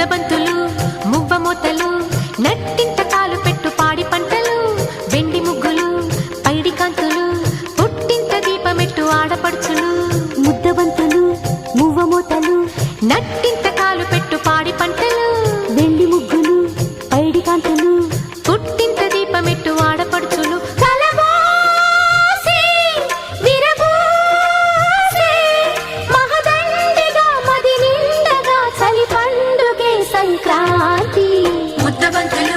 ముద్దబంతులు మువ్వ మోతలు నట్టింట కాలు పెట్టు పాడి పంటలు వెండి ముగ్గులు పైడి కాంతులు పుట్టింట దీపమెట్టు ఆడపడుచులు ముద్దబంతులు మువ్వ మోతలు నట్టింట కాలు పెట్టు పాడి పంటలు వెండి ముగ్గులు పైడి కాంతులు పుట్టింట దీపమెట్టు ఆడపడుచులు సంక్రాంతి ముద్దబంతులు